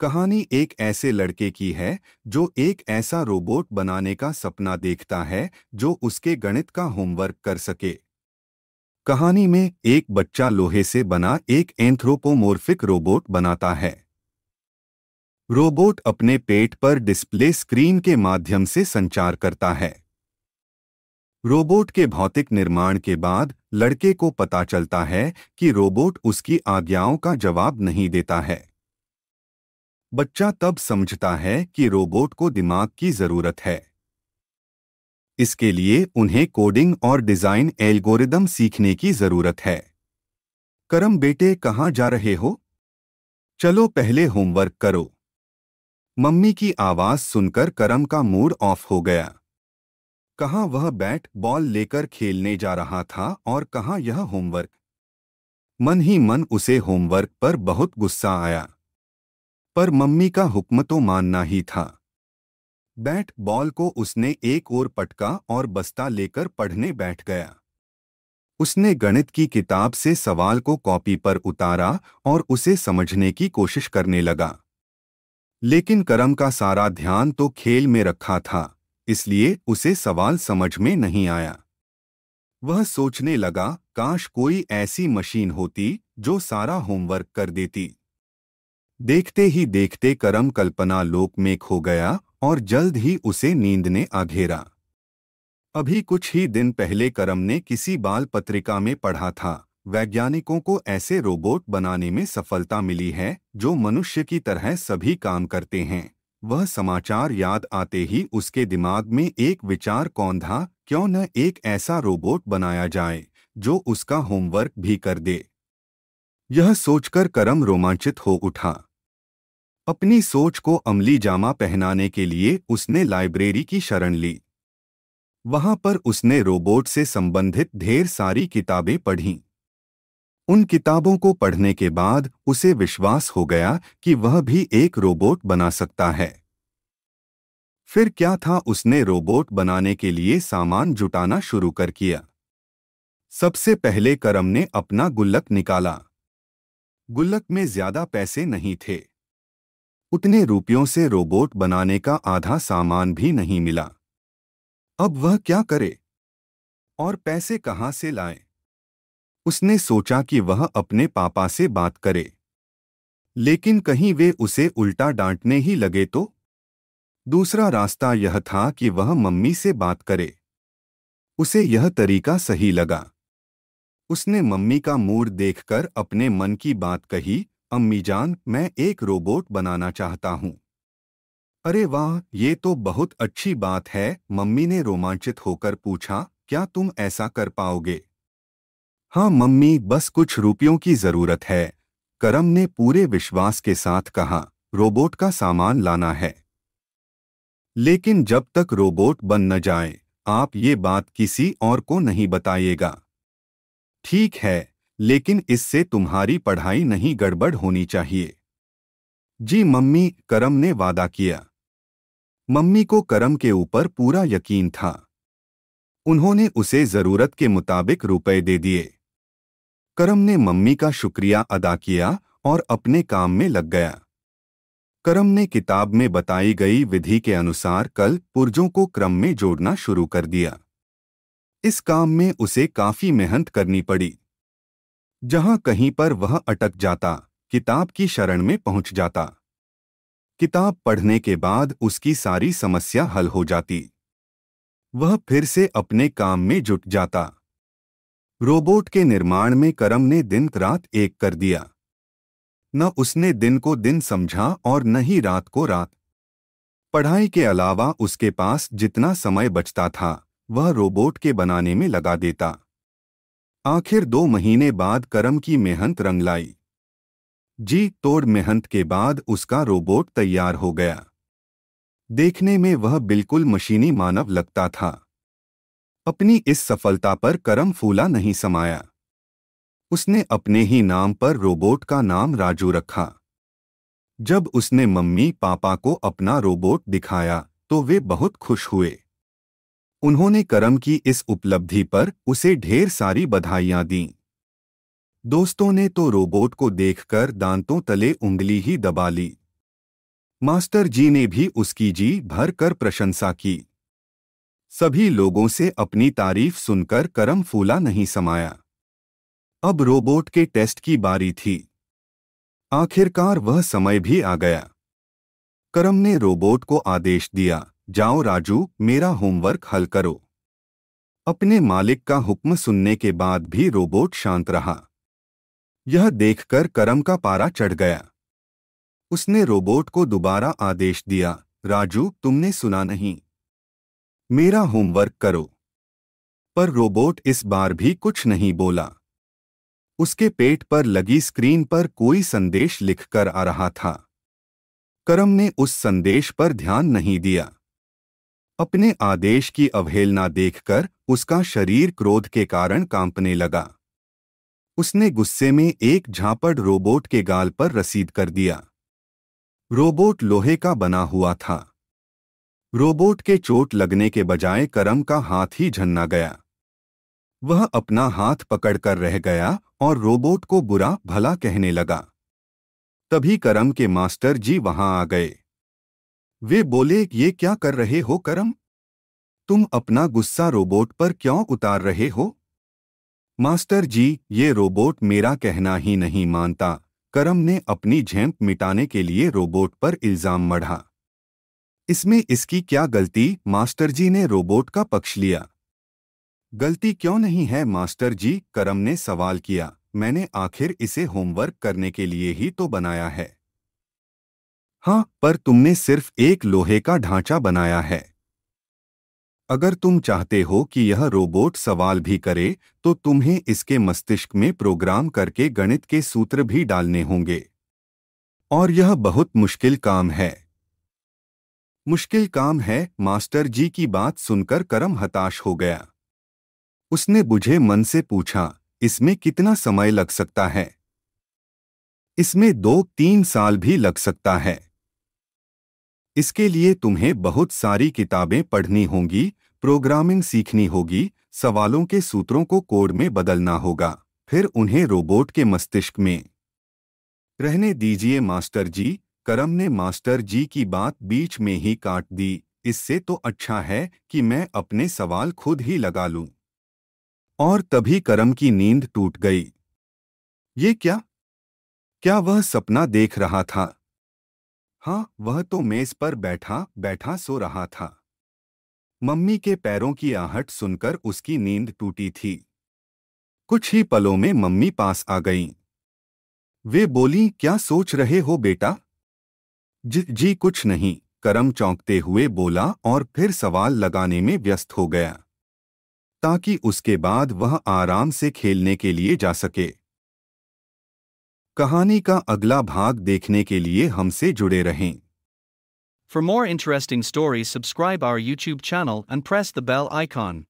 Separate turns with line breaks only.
कहानी एक ऐसे लड़के की है जो एक ऐसा रोबोट बनाने का सपना देखता है जो उसके गणित का होमवर्क कर सके। कहानी में एक बच्चा लोहे से बना एक एंथ्रोपोमोर्फिक रोबोट बनाता है। रोबोट अपने पेट पर डिस्प्ले स्क्रीन के माध्यम से संचार करता है। रोबोट के भौतिक निर्माण के बाद लड़के को पता चलता है कि रोबोट उसकी आज्ञाओं का जवाब नहीं देता है। बच्चा तब समझता है कि रोबोट को दिमाग की जरूरत है। इसके लिए उन्हें कोडिंग और डिजाइन एल्गोरिदम सीखने की जरूरत है। करम बेटे, कहाँ जा रहे हो? चलो पहले होमवर्क करो। मम्मी की आवाज सुनकर करम का मूड ऑफ हो गया। कहाँ वह बैट बॉल लेकर खेलने जा रहा था और कहाँ यह होमवर्क। मन ही मन उसे होमवर्क पर बहुत गुस्सा आया, पर मम्मी का हुक्म तो मानना ही था। बैट बॉल को उसने एक ओर पटका और बस्ता लेकर पढ़ने बैठ गया। उसने गणित की किताब से सवाल को कॉपी पर उतारा और उसे समझने की कोशिश करने लगा। लेकिन करम का सारा ध्यान तो खेल में रखा था, इसलिए उसे सवाल समझ में नहीं आया। वह सोचने लगा, काश कोई ऐसी मशीन होती जो सारा होमवर्क कर देती। देखते ही देखते करम कल्पना लोक में खो गया और जल्द ही उसे नींद ने आ घेरा। अभी कुछ ही दिन पहले करम ने किसी बाल पत्रिका में पढ़ा था, वैज्ञानिकों को ऐसे रोबोट बनाने में सफलता मिली है जो मनुष्य की तरह सभी काम करते हैं। वह समाचार याद आते ही उसके दिमाग में एक विचार कौंधा, क्यों न एक ऐसा रोबोट बनाया जाए जो उसका होमवर्क भी कर दे। यह सोचकर करम रोमांचित हो उठा। अपनी सोच को अमली जामा पहनाने के लिए उसने लाइब्रेरी की शरण ली। वहां पर उसने रोबोट से संबंधित ढेर सारी किताबें पढ़ीं। उन किताबों को पढ़ने के बाद उसे विश्वास हो गया कि वह भी एक रोबोट बना सकता है। फिर क्या था, उसने रोबोट बनाने के लिए सामान जुटाना शुरू कर किया। सबसे पहले करम ने अपना गुल्लक निकाला। गुल्लक में ज्यादा पैसे नहीं थे। उतने रुपयों से रोबोट बनाने का आधा सामान भी नहीं मिला। अब वह क्या करे और पैसे कहाँ से लाए? उसने सोचा कि वह अपने पापा से बात करे, लेकिन कहीं वे उसे उल्टा डांटने ही लगे तो। दूसरा रास्ता यह था कि वह मम्मी से बात करे। उसे यह तरीका सही लगा। उसने मम्मी का मूड देखकर अपने मन की बात कही, अम्मी जान, मैं एक रोबोट बनाना चाहता हूँ। अरे वाह, ये तो बहुत अच्छी बात है, मम्मी ने रोमांचित होकर पूछा, क्या तुम ऐसा कर पाओगे? हाँ मम्मी, बस कुछ रुपयों की जरूरत है, करम ने पूरे विश्वास के साथ कहा। रोबोट का सामान लाना है, लेकिन जब तक रोबोट बन न जाए आप ये बात किसी और को नहीं बताइएगा। ठीक है, लेकिन इससे तुम्हारी पढ़ाई नहीं गड़बड़ होनी चाहिए। जी मम्मी, करम ने वादा किया। मम्मी को करम के ऊपर पूरा यकीन था। उन्होंने उसे जरूरत के मुताबिक रुपए दे दिए। करम ने मम्मी का शुक्रिया अदा किया और अपने काम में लग गया। करम ने किताब में बताई गई विधि के अनुसार कल पुर्जों को क्रम में जोड़ना शुरू कर दिया। इस काम में उसे काफी मेहनत करनी पड़ी। जहां कहीं पर वह अटक जाता, किताब की शरण में पहुंच जाता। किताब पढ़ने के बाद उसकी सारी समस्या हल हो जाती। वह फिर से अपने काम में जुट जाता। रोबोट के निर्माण में करम ने दिन रात एक कर दिया। न उसने दिन को दिन समझा और न ही रात को रात। पढ़ाई के अलावा उसके पास जितना समय बचता था वह रोबोट के बनाने में लगा देता। आखिर 2 महीने बाद करम की मेहनत रंग लाई। जी तोड़ मेहनत के बाद उसका रोबोट तैयार हो गया। देखने में वह बिल्कुल मशीनी मानव लगता था। अपनी इस सफलता पर करम फूला नहीं समाया। उसने अपने ही नाम पर रोबोट का नाम राजू रखा। जब उसने मम्मी पापा को अपना रोबोट दिखाया तो वे बहुत खुश हुए। उन्होंने करम की इस उपलब्धि पर उसे ढेर सारी बधाइयां दीं। दोस्तों ने तो रोबोट को देखकर दांतों तले उंगली ही दबा ली। मास्टर जी ने भी उसकी जी भर कर प्रशंसा की। सभी लोगों से अपनी तारीफ सुनकर करम फूला नहीं समाया। अब रोबोट के टेस्ट की बारी थी। आखिरकार वह समय भी आ गया। करम ने रोबोट को आदेश दिया, जाओ राजू, मेरा होमवर्क हल करो। अपने मालिक का हुक्म सुनने के बाद भी रोबोट शांत रहा। यह देखकर करम का पारा चढ़ गया। उसने रोबोट को दोबारा आदेश दिया, राजू, तुमने सुना नहीं, मेरा होमवर्क करो। पर रोबोट इस बार भी कुछ नहीं बोला। उसके पेट पर लगी स्क्रीन पर कोई संदेश लिखकर आ रहा था। करम ने उस संदेश पर ध्यान नहीं दिया। अपने आदेश की अवहेलना देखकर उसका शरीर क्रोध के कारण कांपने लगा। उसने गुस्से में एक झापड़ रोबोट के गाल पर रसीद कर दिया। रोबोट लोहे का बना हुआ था। रोबोट के चोट लगने के बजाय करम का हाथ ही झन्ना गया। वह अपना हाथ पकड़कर रह गया और रोबोट को बुरा भला कहने लगा। तभी करम के मास्टर जी वहां आ गए। वे बोले, ये क्या कर रहे हो करम? तुम अपना गुस्सा रोबोट पर क्यों उतार रहे हो? मास्टर जी, ये रोबोट मेरा कहना ही नहीं मानता। करम ने अपनी झेंप मिटाने के लिए रोबोट पर इल्जाम मढ़ा। इसमें इसकी क्या गलती? मास्टर जी ने रोबोट का पक्ष लिया। गलती क्यों नहीं है मास्टर जी? करम ने सवाल किया। मैंने आखिर इसे होमवर्क करने के लिए ही तो बनाया है। हाँ, पर तुमने सिर्फ एक लोहे का ढांचा बनाया है। अगर तुम चाहते हो कि यह रोबोट सवाल भी करे, तो तुम्हें इसके मस्तिष्क में प्रोग्राम करके गणित के सूत्र भी डालने होंगे। और यह बहुत मुश्किल काम है। मुश्किल काम है? मास्टर जी की बात सुनकर करम हताश हो गया। उसने बुझे मन से पूछा, इसमें कितना समय लग सकता है? इसमें 2-3 साल भी लग सकता है। इसके लिए तुम्हें बहुत सारी किताबें पढ़नी होंगी, प्रोग्रामिंग सीखनी होगी, सवालों के सूत्रों को कोड में बदलना होगा, फिर उन्हें रोबोट के मस्तिष्क में। रहने दीजिए मास्टर जी। करम ने मास्टर जी की बात बीच में ही काट दी। इससे तो अच्छा है कि मैं अपने सवाल खुद ही लगा लूं। और तभी करम की नींद टूट गई। ये क्या? क्या वह सपना देख रहा था? हाँ, वह तो मेज पर बैठा बैठा सो रहा था। मम्मी के पैरों की आहट सुनकर उसकी नींद टूटी थी। कुछ ही पलों में मम्मी पास आ गईं। वे बोलीं, क्या सोच रहे हो बेटा? जी कुछ नहीं, करम चौंकते हुए बोला और फिर सवाल लगाने में व्यस्त हो गया, ताकि उसके बाद वह आराम से खेलने के लिए जा सके। कहानी का अगला भाग देखने के लिए हमसे जुड़े रहें।
For more interesting stories, subscribe our YouTube channel and press the bell icon.